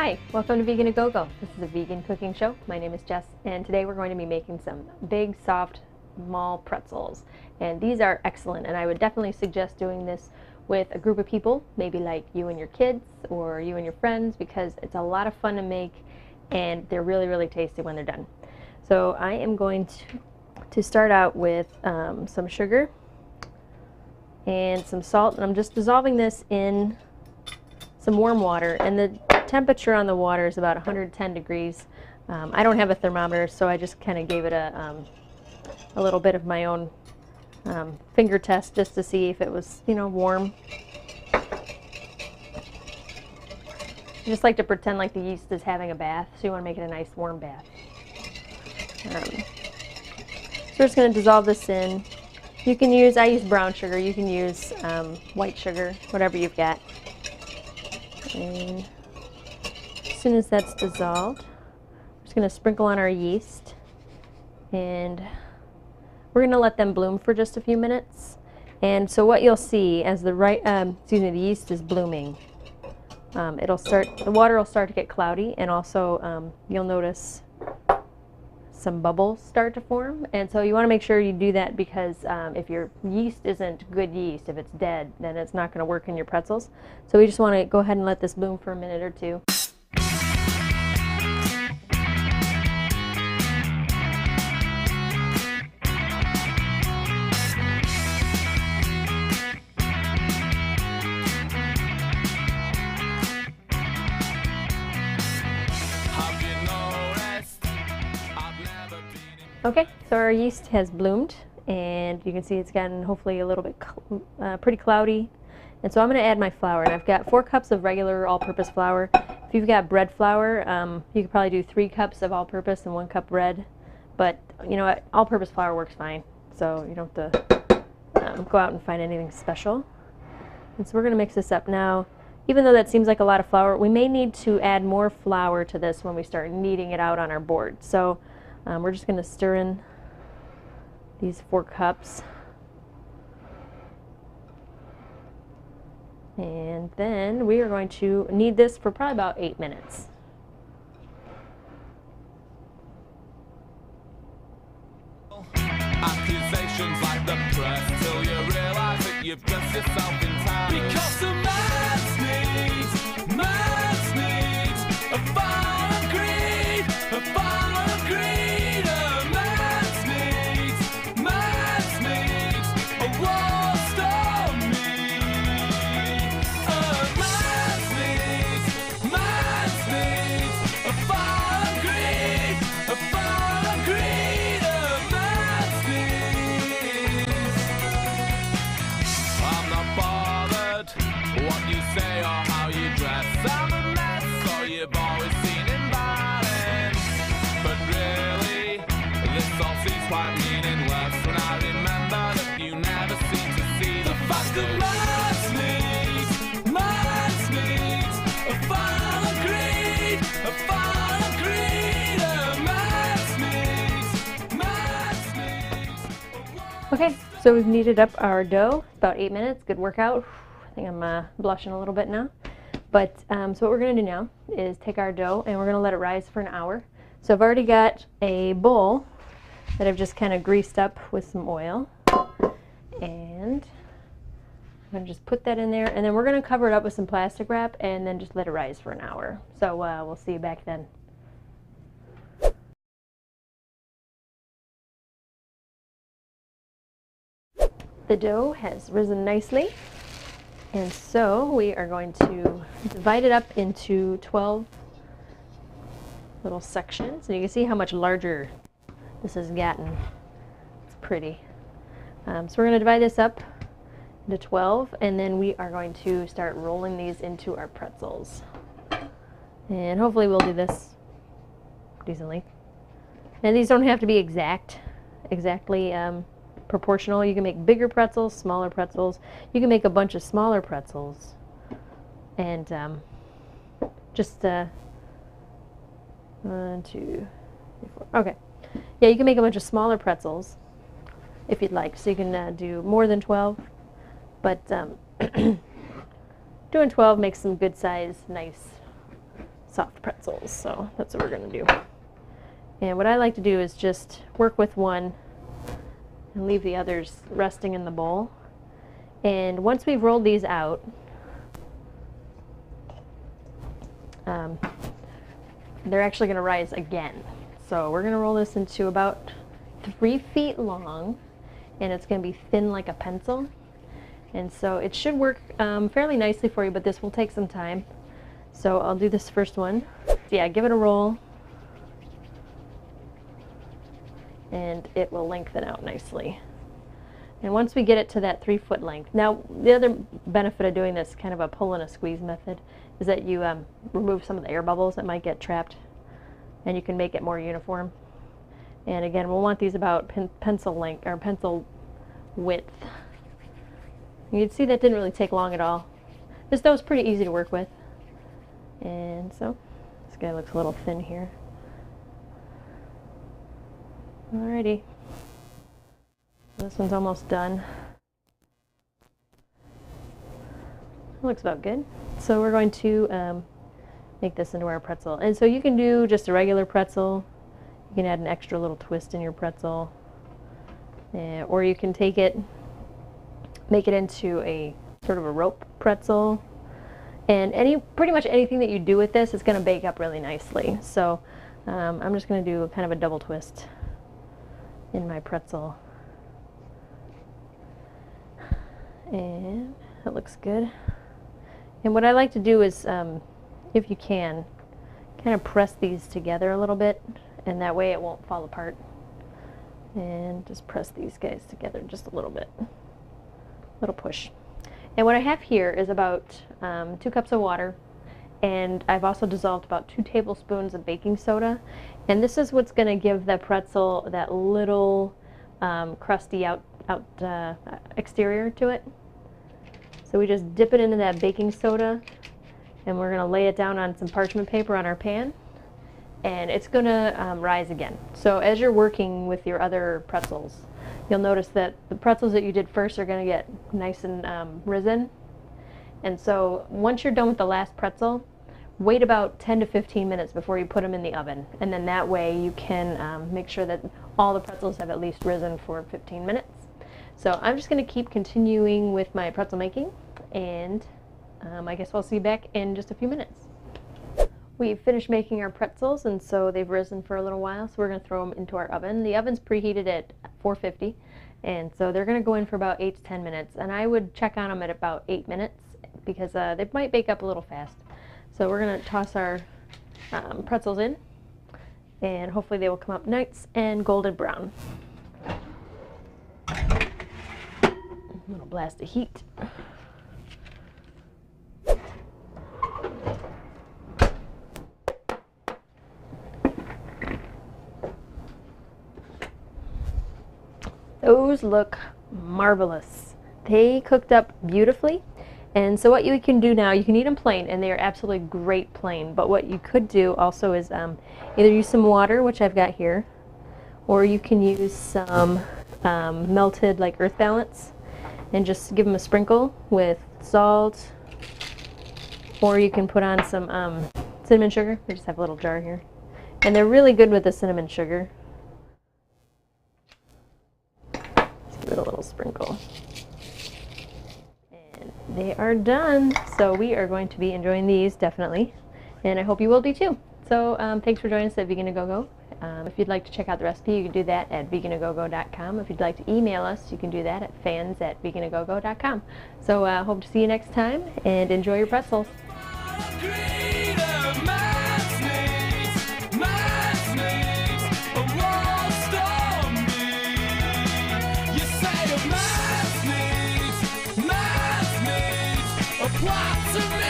Hi, welcome to Vegan to Go-Go. This is a vegan cooking show. My name is Jess, and today we're going to be making some big, soft, small pretzels. And these are excellent, and I would definitely suggest doing this with a group of people, maybe like you and your kids or you and your friends, because it's a lot of fun to make, and they're really, really tasty when they're done. So I am going to start out with some sugar and some salt, and I'm just dissolving this in some warm water, and the temperature on the water is about 110 degrees. I don't have a thermometer, so I just kind of gave it a little bit of my own finger test just to see if it was, warm. I just like to pretend like the yeast is having a bath, so you want to make it a nice warm bath. So we're just going to dissolve this in. You can use, I use brown sugar, you can use white sugar, whatever you've got. And as soon as that's dissolved, we're just going to sprinkle on our yeast, and we're going to let them bloom for just a few minutes. And so what you'll see as the yeast is blooming, the water will start to get cloudy, and also you'll notice some bubbles start to form. And so you want to make sure you do that, because if your yeast isn't good yeast, if it's dead, then it's not going to work in your pretzels. So we just want to go ahead and let this bloom for a minute or two. Okay, so our yeast has bloomed, and you can see it's gotten hopefully a little bit pretty cloudy. And so I'm going to add my flour, and I've got 4 cups of regular all-purpose flour. If you've got bread flour, you could probably do 3 cups of all-purpose and 1 cup bread. But you know what, all-purpose flour works fine, so you don't have to go out and find anything special. And so we're going to mix this up now. Even though that seems like a lot of flour, we may need to add more flour to this when we start kneading it out on our board. So we're just going to stir in these 4 cups. And then we are going to knead this for probably about 8 minutes. Accusations like the press till you realize that you've dressed yourself in time. Because the man's needs a fire of greed, a fire of greed. A man's needs a war stormy. A man's needs a fire of greed, a fire of greed. A man's needs. I'm not bothered what you say or how you dress. I'm a mess, so you've always seen inviting. But really, this all seems quite meaningless when I remember that you never seem to see the fact that man's needs a fire of greed, a fire of greed. A man's needs. Okay, so we've kneaded up our dough, about 8 minutes, good workout. I think I'm blushing a little bit now. But so what we're going to do now is take our dough, and we're going to let it rise for an hour. So I've already got a bowl that I've just kind of greased up with some oil. And I'm going to just put that in there, and then we're going to cover it up with some plastic wrap and then just let it rise for an hour. So we'll see you back then. The dough has risen nicely, and so we are going to divide it up into 12 little sections. And you can see how much larger this has gotten. It's pretty. So we're going to divide this up into 12, and then we are going to start rolling these into our pretzels. And hopefully we'll do this decently. And these don't have to be exactly proportional. You can make bigger pretzels, smaller pretzels. You can make a bunch of smaller pretzels, and just 1, 2, 3, 4. Okay, yeah, you can make a bunch of smaller pretzels if you'd like. So you can do more than 12, but doing 12 makes some good size, nice soft pretzels, so that's what we're gonna do. And what I like to do is just work with one and leave the others resting in the bowl. And once we've rolled these out, they're actually going to rise again. So we're going to roll this into about 3 feet long, and it's going to be thin like a pencil. And so it should work fairly nicely for you, but this will take some time. So I'll do this first one. So yeah, give it a roll, and it will lengthen out nicely. And once we get it to that 3-foot length, now the other benefit of doing this kind of a pull and a squeeze method is that you remove some of the air bubbles that might get trapped, and you can make it more uniform. And again, we'll want these about pencil length or pencil width. You can see that didn't really take long at all. This dough is pretty easy to work with. And so this guy looks a little thin here. Alrighty. This one's almost done. It looks about good. So we're going to make this into our pretzel. And so you can do just a regular pretzel. You can add an extra little twist in your pretzel. Or you can take it, make it into a sort of a rope pretzel. And pretty much anything that you do with this is going to bake up really nicely. So I'm just going to do kind of a double twist in my pretzel. And that looks good. And what I like to do is, if you can, kind of press these together a little bit, and that way it won't fall apart. And just press these guys together just a little bit. Little push. And what I have here is about 2 cups of water, and I've also dissolved about 2 tablespoons of baking soda. And this is what's going to give the pretzel that little crusty exterior to it. So we just dip it into that baking soda, and we're going to lay it down on some parchment paper on our pan, and it's going to rise again. So as you're working with your other pretzels, you'll notice that the pretzels that you did first are going to get nice and risen. And so once you're done with the last pretzel, wait about 10 to 15 minutes before you put them in the oven, and then that way you can make sure that all the pretzels have at least risen for 15 minutes. So I'm just going to keep continuing with my pretzel making, and I guess I'll see you back in just a few minutes. We've finished making our pretzels, and so they've risen for a little while, so we're going to throw them into our oven. The oven's preheated at 450, and so they're going to go in for about 8 to 10 minutes, and I would check on them at about 8 minutes because they might bake up a little fast. So we're going to toss our pretzels in, and hopefully they will come up nice and golden brown. A little blast of heat. Those look marvelous. They cooked up beautifully. And so what you can do now, you can eat them plain, and they are absolutely great plain. But what you could do also is either use some water, which I've got here, or you can use some melted like Earth Balance, and just give them a sprinkle with salt, or you can put on some cinnamon sugar. I just have a little jar here, and they're really good with the cinnamon sugar. Just give it a little sprinkle. And they are done. So we are going to be enjoying these definitely, and I hope you will be too. So thanks for joining us at Vegan A Go Go. If you'd like to check out the recipe, you can do that at veganagogo.com. If you'd like to email us, you can do that at fans@veganagogo.com. So hope to see you next time, and enjoy your pretzels. Plot to me.